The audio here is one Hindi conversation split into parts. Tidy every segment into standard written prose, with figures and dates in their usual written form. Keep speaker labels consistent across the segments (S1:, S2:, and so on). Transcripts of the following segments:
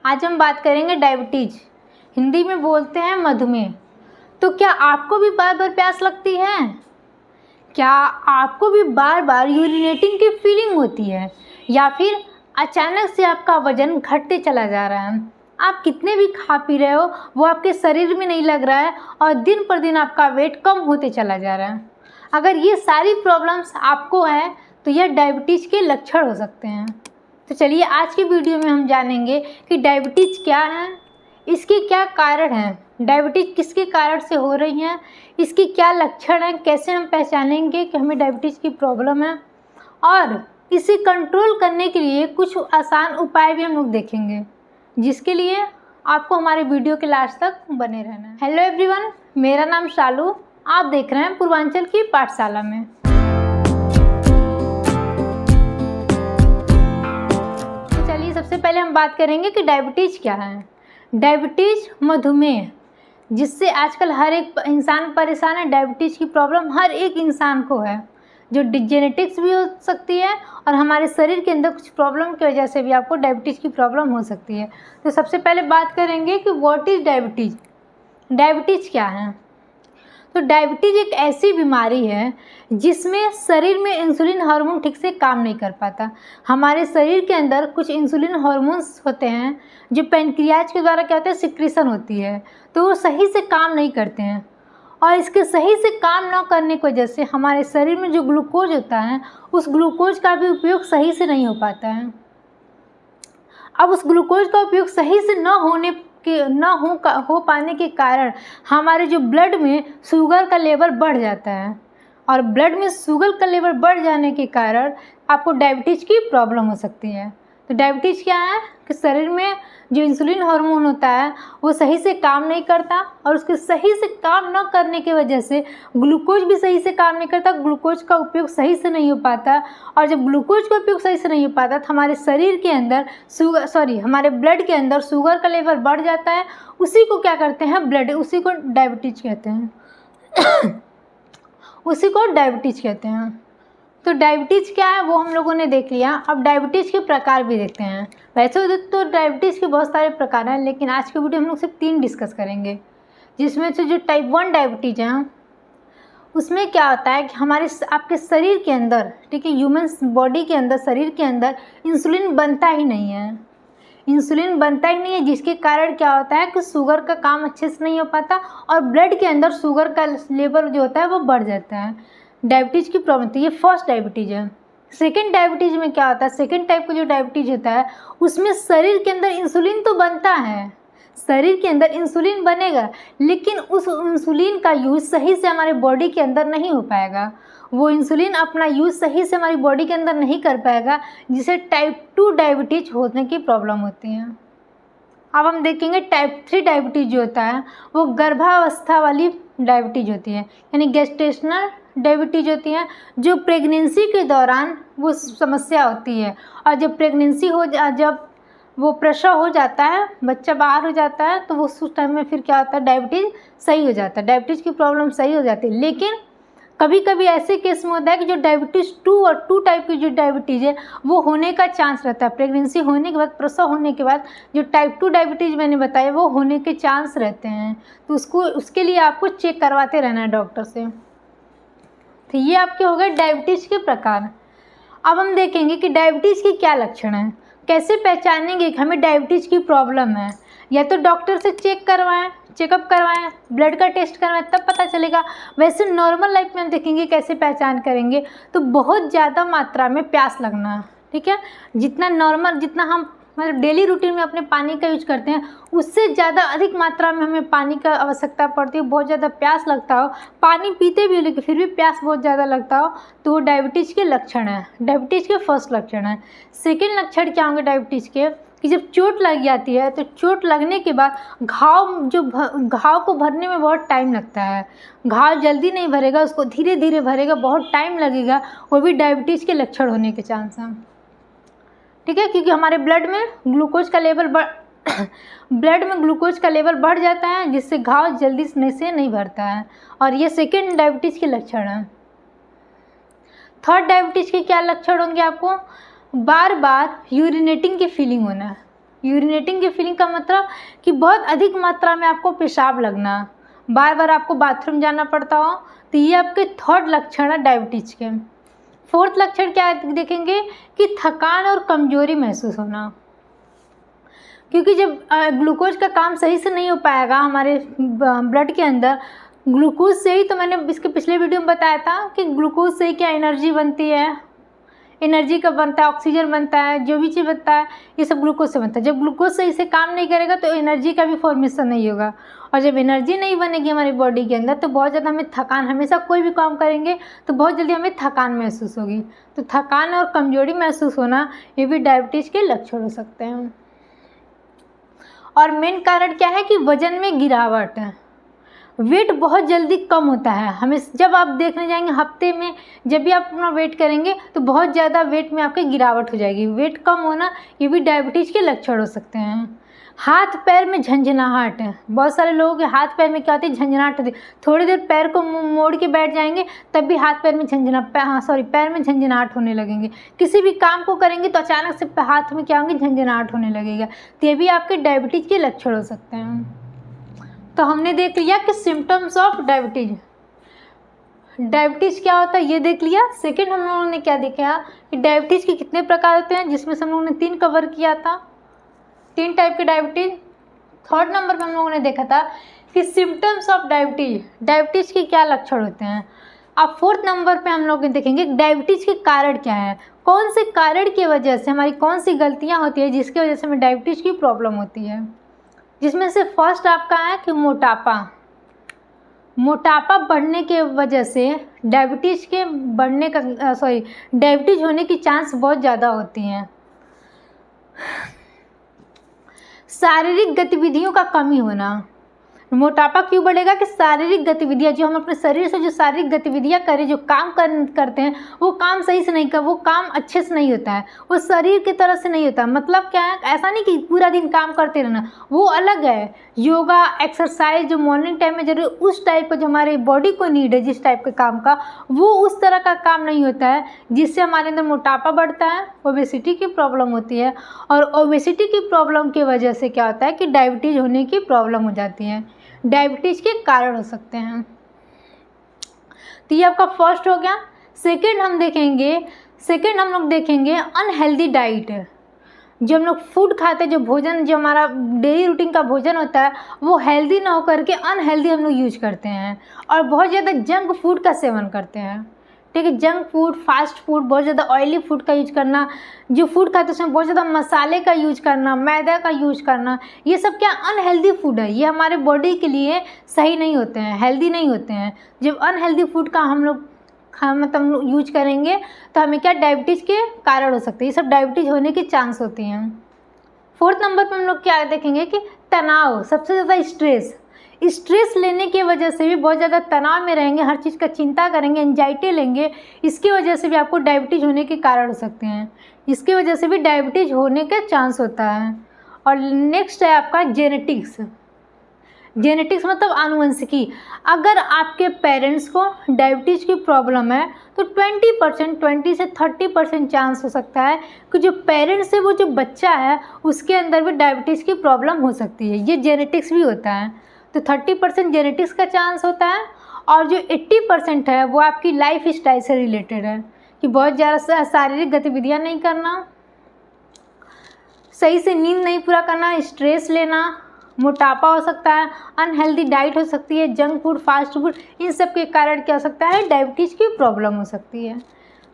S1: आज हम बात करेंगे डायबिटीज़, हिंदी में बोलते हैं मधुमेह। तो क्या आपको भी बार बार प्यास लगती है? क्या आपको भी बार बार यूरिनेटिंग की फीलिंग होती है? या फिर अचानक से आपका वजन घटते चला जा रहा है? आप कितने भी खा पी रहे हो वो आपके शरीर में नहीं लग रहा है और दिन पर दिन आपका वेट कम होते चला जा रहा है। अगर ये सारी प्रॉब्लम्स आपको हैं तो यह डायबिटीज़ के लक्षण हो सकते हैं। तो चलिए आज की वीडियो में हम जानेंगे कि डायबिटीज़ क्या है, इसके क्या कारण हैं, डायबिटीज़ किसके कारण से हो रही हैं, इसके क्या लक्षण हैं, कैसे हम पहचानेंगे कि हमें डायबिटीज़ की प्रॉब्लम है और इसे कंट्रोल करने के लिए कुछ आसान उपाय भी हम लोग देखेंगे, जिसके लिए आपको हमारे वीडियो के लास्ट तक बने रहना है। हेलो एवरीवन, मेरा नाम शालू, आप देख रहे हैं पूर्वांचल की पाठशाला में। तो चलिए सबसे पहले हम बात करेंगे कि डायबिटीज़ क्या है। डायबिटीज़ मधुमेह, जिससे आजकल हर एक इंसान परेशान है। डायबिटीज़ की प्रॉब्लम हर एक इंसान को है, जो जेनेटिक्स भी हो सकती है और हमारे शरीर के अंदर कुछ प्रॉब्लम की वजह से भी आपको डायबिटीज़ की प्रॉब्लम हो सकती है। तो सबसे पहले बात करेंगे कि व्हाट इज़ डायबिटीज़, डायबिटीज़ क्या है। तो डायबिटीज़ एक ऐसी बीमारी है जिसमें शरीर में इंसुलिन हार्मोन ठीक से काम नहीं कर पाता। हमारे शरीर के अंदर कुछ इंसुलिन हार्मोन्स होते हैं जो पैनक्रियाज के द्वारा क्या होता है, सिक्रीशन होती है, तो वो सही से काम नहीं करते हैं और इसके सही से काम न करने की वजह से हमारे शरीर में जो ग्लूकोज होता है उस ग्लूकोज का भी उपयोग सही से नहीं हो पाता है। अब उस ग्लूकोज का उपयोग सही से हो पाने के कारण हमारे जो ब्लड में शुगर का लेवल बढ़ जाता है और ब्लड में शुगर का लेवल बढ़ जाने के कारण आपको डायबिटीज़ की प्रॉब्लम हो सकती है। तो डायबिटीज़ क्या है कि शरीर में जो इंसुलिन हार्मोन होता है वो सही से काम नहीं करता और उसके सही से काम न करने की वजह से ग्लूकोज भी सही से काम नहीं करता, ग्लूकोज का उपयोग सही से नहीं हो पाता और जब ग्लूकोज का उपयोग सही से नहीं हो पाता तो हमारे शरीर के अंदर हमारे ब्लड के अंदर शुगर का लेवल बढ़ जाता है। उसी को क्या करते हैं, उसी को डायबिटीज़ कहते हैं उसी को डायबिटीज़ कहते हैं। तो डायबिटीज़ क्या है वो हम लोगों ने देख लिया। अब डायबिटीज़ के प्रकार भी देखते हैं। वैसे तो डायबिटीज़ के बहुत सारे प्रकार हैं, लेकिन आज की वीडियो हम लोग सिर्फ 3 डिस्कस करेंगे, जिसमें से जो टाइप 1 डायबिटीज़ है उसमें क्या होता है कि आपके शरीर के अंदर, ठीक है, ह्यूमन बॉडी के अंदर, शरीर के अंदर इंसुलिन बनता ही नहीं है। इंसुलिन बनता ही नहीं है, जिसके कारण क्या होता है कि शुगर का काम अच्छे से नहीं हो पाता और ब्लड के अंदर शुगर का लेवल जो होता है वो बढ़ जाता है। डायबिटीज़ की प्रॉब्लम, तो ये फर्स्ट डायबिटीज़ है। सेकेंड डायबिटीज़ में क्या होता है, सेकेंड टाइप का जो डायबिटीज़ होता है उसमें शरीर के अंदर इंसुलिन तो बनता है, शरीर के अंदर इंसुलिन बनेगा, लेकिन उस इंसुलिन का यूज़ सही से हमारे बॉडी के अंदर नहीं हो पाएगा। वो इंसुलिन अपना यूज़ सही से हमारी बॉडी के अंदर नहीं कर पाएगा, जिसे टाइप 2 डायबिटीज़ होने की प्रॉब्लम होती है। अब हम देखेंगे टाइप 3 डायबिटीज़ जो होता है वो गर्भावस्था वाली डायबिटीज़ होती है, यानी गेस्टेशनल डायबिटीज़ होती है, जो प्रेगनेंसी के दौरान वो समस्या होती है और जब वो प्रसव हो जाता है, बच्चा बाहर हो जाता है, तो वो उस टाइम में फिर क्या होता है, डायबिटीज़ सही हो जाता है, डायबिटीज़ की प्रॉब्लम सही हो जाती है। लेकिन कभी कभी ऐसे केस में होता है कि जो डायबिटीज़ 2 और 2 टाइप की जो डायबिटीज़ है वो होने का चांस रहता है। प्रेगनेंसी होने के बाद, प्रसव होने के बाद जो टाइप 2 डायबिटीज़ मैंने बताया वो होने के चांस रहते हैं, तो उसके लिए आपको चेक करवाते रहना है डॉक्टर से। तो ये आपके हो गए डायबिटीज़ के प्रकार। अब हम देखेंगे कि डायबिटीज़ के क्या लक्षण हैं, कैसे पहचानेंगे कि हमें डायबिटीज़ की प्रॉब्लम है। या तो डॉक्टर से चेकअप करवाएं, ब्लड का टेस्ट करवाएं, तब पता चलेगा। वैसे नॉर्मल लाइफ में हम देखेंगे कैसे पहचान करेंगे, तो बहुत ज़्यादा मात्रा में प्यास लगना, ठीक है, जितना हम मतलब डेली रूटीन में अपने पानी का यूज करते हैं उससे ज़्यादा अधिक मात्रा में हमें पानी का आवश्यकता पड़ती है, बहुत ज़्यादा प्यास लगता हो, पानी पीते भी हो लेकिन फिर भी प्यास बहुत ज़्यादा लगता हो, तो वो डायबिटीज़ के लक्षण है, डायबिटीज़ के फर्स्ट लक्षण है। सेकेंड लक्षण क्या होंगे डायबिटीज़ के, कि जब चोट लग जाती है तो चोट लगने के बाद घाव को भरने में बहुत टाइम लगता है, घाव जल्दी नहीं भरेगा, उसको धीरे धीरे भरेगा, बहुत टाइम लगेगा, वो भी डायबिटीज़ के लक्षण होने के चांस हैं, ठीक है, क्योंकि हमारे ब्लड में ग्लूकोज का लेवल बढ़ जाता है, जिससे घाव जल्दी से नहीं भरता है, और ये सेकेंड डायबिटीज़ के लक्षण हैं। थर्ड डायबिटीज़ के क्या लक्षण होंगे आपको, बार बार यूरिनेटिंग की फीलिंग होना, यूरिनेटिंग की फीलिंग का मतलब कि बहुत अधिक मात्रा में आपको पेशाब लगना, बार बार आपको बाथरूम जाना पड़ता हो, तो ये आपके थर्ड लक्षण है डायबिटीज के। फोर्थ लक्षण क्या देखेंगे कि थकान और कमजोरी महसूस होना, क्योंकि जब ग्लूकोज का काम सही से नहीं हो पाएगा हमारे ब्लड के अंदर, ग्लूकोज से ही, तो मैंने इसके पिछले वीडियो में बताया था कि ग्लूकोज से ही क्या एनर्जी बनती है, एनर्जी कब बनता है, ऑक्सीजन बनता है, जो भी चीज़ बनता है ये सब ग्लूकोज से बनता है। जब ग्लूकोज सही से काम नहीं करेगा तो एनर्जी का भी फॉर्मेशन नहीं होगा, और जब एनर्जी नहीं बनेगी हमारी बॉडी के अंदर तो बहुत ज़्यादा हमें थकान, हमेशा कोई भी काम करेंगे तो बहुत जल्दी हमें थकान महसूस होगी। तो थकान और कमजोरी महसूस होना ये भी डायबिटीज़ के लक्षण हो सकते हैं। और मेन कारण क्या है कि वजन में गिरावट है, वेट बहुत जल्दी कम होता है। हमें जब आप देखने जाएंगे हफ्ते में जब भी आप अपना वेट करेंगे तो बहुत ज़्यादा वेट में आपकी गिरावट हो जाएगी। वेट कम होना ये भी डायबिटीज़ के लक्षण हो सकते हैं। हाथ पैर में झंझनाहट है, बहुत सारे लोगों के हाथ पैर में क्या होती है, झंझनाहट होती है। थोड़ी देर पैर को मोड़ के बैठ जाएंगे तब भी हाथ पैर में पैर में झंझनाहट होने लगेंगे। किसी भी काम को करेंगे तो अचानक से हाथ में क्या होंगे, झंझनाहट होने लगेगा। तो ये भी आपके डायबिटीज़ के लक्षण हो सकते हैं। तो हमने देख लिया कि सिम्टम्स ऑफ डायबिटीज, डायबिटीज़ क्या होता है ये देख लिया। सेकंड हम लोगों ने क्या देखा कि डायबिटीज़ के कितने प्रकार होते हैं, जिसमें से हम लोगों ने 3 कवर किया था, 3 टाइप के डायबिटीज़। थर्ड नंबर पर हम लोगों ने देखा था कि सिम्टम्स ऑफ डायबिटीज़, डायबिटीज़ के क्या लक्षण होते हैं। अब फोर्थ नंबर पे हम लोग देखेंगे डायबिटीज़ के कारण क्या है, कौन से कारण की वजह से हमारी कौन सी गलतियाँ होती है जिसकी वजह से हमें डायबिटीज़ की प्रॉब्लम होती है। जिसमें से फर्स्ट आपका है कि मोटापा बढ़ने के वजह से डायबिटीज़ के बढ़ने का डायबिटीज़ होने की चांस बहुत ज़्यादा होती हैं। शारीरिक गतिविधियों का कमी होना, मोटापा क्यों बढ़ेगा कि शारीरिक गतिविधियाँ, जो हम अपने शरीर से जो शारीरिक गतिविधियाँ करें, जो काम करते हैं वो काम सही से नहीं कर, वो काम अच्छे से नहीं होता है, वो शरीर की तरह से नहीं होता। मतलब क्या है, ऐसा नहीं कि पूरा दिन काम करते रहना, वो अलग है। योगा एक्सरसाइज जो मॉर्निंग टाइम में जरूर उस टाइप का जो हमारे बॉडी को नीड है, जिस टाइप के काम का, वो उस तरह का काम नहीं होता है जिससे हमारे अंदर मोटापा बढ़ता है, ओबेसिटी की प्रॉब्लम होती है। और ओबेसिटी की प्रॉब्लम की वजह से क्या होता है कि डायबिटीज़ होने की प्रॉब्लम हो जाती है। डायबिटीज़ के कारण हो सकते हैं। तो ये आपका फर्स्ट हो गया। सेकंड हम लोग देखेंगे अनहेल्दी डाइट। जो हम लोग फूड खाते हैं, जो भोजन, जो हमारा डेली रूटीन का भोजन होता है वो हेल्दी ना हो करके अनहेल्दी हम लोग यूज करते हैं, और बहुत ज़्यादा जंक फूड का सेवन करते हैं। ठीक है, जंक फूड, फास्ट फूड, बहुत ज़्यादा ऑयली फूड का यूज करना, जो फूड खाते हैं उसमें बहुत ज़्यादा मसाले का यूज करना, मैदा का यूज करना, ये सब क्या अनहेल्दी फूड है। ये हमारे बॉडी के लिए सही नहीं होते हैं, हेल्दी नहीं होते हैं। जब अनहेल्दी फूड का हम लोग यूज करेंगे तो हमें क्या डायबिटीज़ के कारण हो सकते हैं, ये सब डायबिटीज़ होने की चांस होती हैं। फोर्थ नंबर पर हम लोग क्या देखेंगे कि तनाव, सबसे ज़्यादा स्ट्रेस लेने की वजह से भी बहुत ज़्यादा तनाव में रहेंगे, हर चीज़ का चिंता करेंगे, एंजाइटी लेंगे, इसकी वजह से भी आपको डायबिटीज़ होने के कारण हो सकते हैं। इसकी वजह से भी डायबिटीज़ होने का चांस होता है। और नेक्स्ट है आपका जेनेटिक्स मतलब आनुवंशिकी। अगर आपके पेरेंट्स को डायबिटीज़ की प्रॉब्लम है तो 20 से 30% चांस हो सकता है कि जो पेरेंट्स है वो जो बच्चा है उसके अंदर भी डायबिटीज़ की प्रॉब्लम हो सकती है। ये जेनेटिक्स भी होता है। तो 30% जेनेटिक्स का चांस होता है, और जो 80% है वो आपकी लाइफ स्टाइल से रिलेटेड है, कि बहुत ज़्यादा शारीरिक गतिविधियाँ नहीं करना, सही से नींद नहीं पूरा करना, स्ट्रेस लेना, मोटापा हो सकता है, अनहेल्दी डाइट हो सकती है, जंक फूड, फास्ट फूड, इन सब के कारण क्या हो सकता है, डायबिटीज़ की प्रॉब्लम हो सकती है।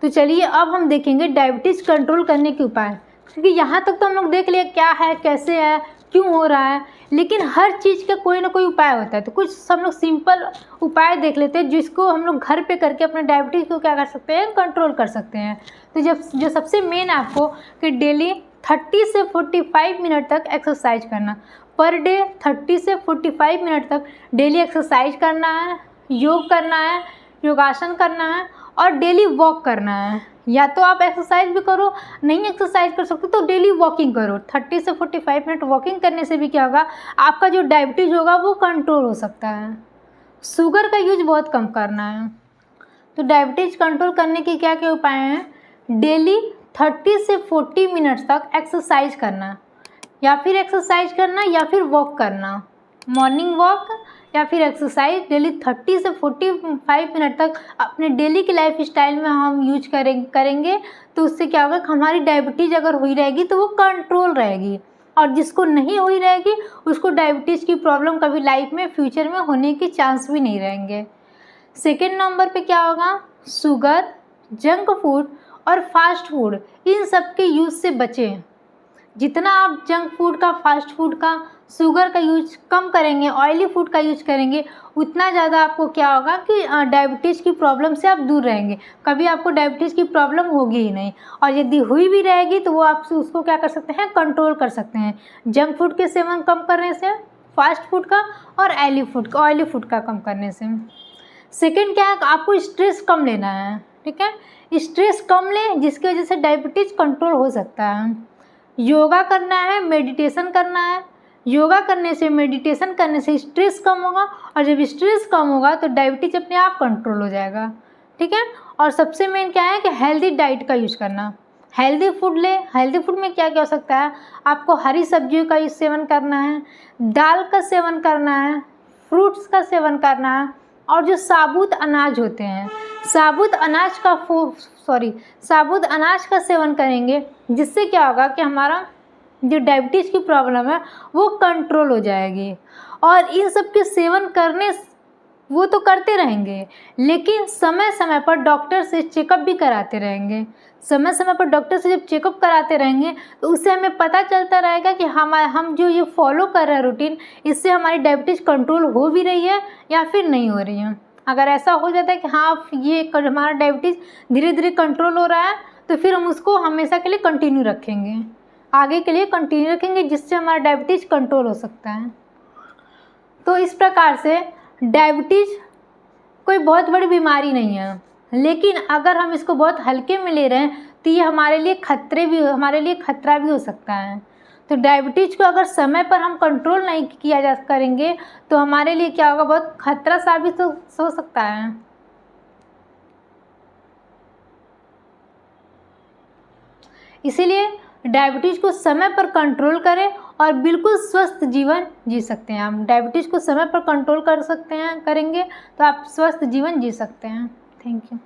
S1: तो चलिए अब हम देखेंगे डायबिटीज़ कंट्रोल करने के उपाय। क्योंकि यहाँ तक तो हम लोग देख लिया क्या है, कैसे है, क्यों हो रहा है, लेकिन हर चीज़ का कोई ना कोई उपाय होता है। तो कुछ हम लोग सिंपल उपाय देख लेते हैं जिसको हम लोग घर पे करके अपने डायबिटीज़ को क्या कर सकते हैं, कंट्रोल कर सकते हैं। तो जो सबसे मेन है आपको कि डेली 30 से 45 मिनट तक एक्सरसाइज करना, पर डे 30 से 45 मिनट तक डेली एक्सरसाइज करना है, योग करना है, योगासन करना है, और डेली वॉक करना है। या तो आप एक्सरसाइज भी करो, नहीं एक्सरसाइज कर सकते तो डेली वॉकिंग करो। 30 से 45 मिनट वॉकिंग करने से भी क्या होगा, आपका जो डायबिटीज़ होगा वो कंट्रोल हो सकता है। शुगर का यूज बहुत कम करना है। तो डायबिटीज़ कंट्रोल करने के क्या क्या उपाय हैं, डेली 30 से 40 मिनट तक एक्सरसाइज करना। या फिर एक्सरसाइज करना या फिर वॉक करना, मॉर्निंग वॉक या फिर एक्सरसाइज डेली 30 से 45 मिनट तक अपने डेली के लाइफ स्टाइल में हम यूज करेंगे तो उससे क्या होगा कि हमारी डायबिटीज़ अगर हुई रहेगी तो वो कंट्रोल रहेगी, और जिसको नहीं हुई रहेगी उसको डायबिटीज़ की प्रॉब्लम कभी लाइफ में फ्यूचर में होने के चांस भी नहीं रहेंगे। सेकेंड नंबर पे क्या होगा, शुगर, जंक फूड और फास्ट फूड, इन सब के यूज़ से बचें। जितना आप जंक फूड का, फास्ट फूड का, शुगर का यूज कम करेंगे, ऑयली फूड का यूज करेंगे, उतना ज़्यादा आपको क्या होगा कि डायबिटीज़ की प्रॉब्लम से आप दूर रहेंगे, कभी आपको डायबिटीज़ की प्रॉब्लम होगी ही नहीं। और यदि हुई भी रहेगी तो वो आप उसको क्या कर सकते हैं, कंट्रोल कर सकते हैं, जंक फूड के सेवन कम करने से, फास्ट फूड का और ऑयली फूड का कम करने से। सेकेंड क्या है, आपको स्ट्रेस कम लेना है, ठीक है, स्ट्रेस कम लें जिसकी वजह से डायबिटीज़ कंट्रोल हो सकता है। योगा करना है, मेडिटेशन करना है, योगा करने से, मेडिटेशन करने से स्ट्रेस कम होगा, और जब स्ट्रेस कम होगा तो डायबिटीज़ अपने आप कंट्रोल हो जाएगा, ठीक है। और सबसे मेन क्या है कि हेल्दी डाइट का यूज़ करना, हेल्दी फूड ले। हेल्दी फूड में क्या क्या हो सकता है, आपको हरी सब्जियों का सेवन करना है, दाल का सेवन करना है, फ्रूट्स का सेवन करना है, और जो साबुत अनाज होते हैं, साबुत अनाज का सेवन करेंगे, जिससे क्या होगा कि हमारा जो डायबिटीज़ की प्रॉब्लम है वो कंट्रोल हो जाएगी। और इन सब के सेवन करने वो तो करते रहेंगे, लेकिन समय समय पर डॉक्टर से चेकअप भी कराते रहेंगे। समय समय पर डॉक्टर से जब चेकअप कराते रहेंगे तो उससे हमें पता चलता रहेगा कि हम जो ये फॉलो कर रहे हैं रूटीन, इससे हमारी डायबिटीज़ कंट्रोल हो भी रही है या फिर नहीं हो रही है। अगर ऐसा हो जाता है कि हाँ ये हमारा डायबिटीज़ धीरे धीरे कंट्रोल हो रहा है, तो फिर हम उसको हमेशा के लिए कंटिन्यू रखेंगे, आगे के लिए कंटिन्यू रखेंगे, जिससे हमारा डायबिटीज़ कंट्रोल हो सकता है। तो इस प्रकार से डायबिटीज़ कोई बहुत बड़ी बीमारी नहीं है, लेकिन अगर हम इसको बहुत हल्के में ले रहे हैं तो ये हमारे लिए खतरा भी हो सकता है। तो डायबिटीज़ को अगर समय पर हम कंट्रोल नहीं करेंगे तो हमारे लिए क्या होगा, बहुत खतरा साबित हो सकता है। इसीलिए डायबिटीज़ को समय पर कंट्रोल करें और बिल्कुल स्वस्थ जीवन जी सकते हैं। आप डायबिटीज़ को समय पर कंट्रोल करेंगे तो आप स्वस्थ जीवन जी सकते हैं। Thank you.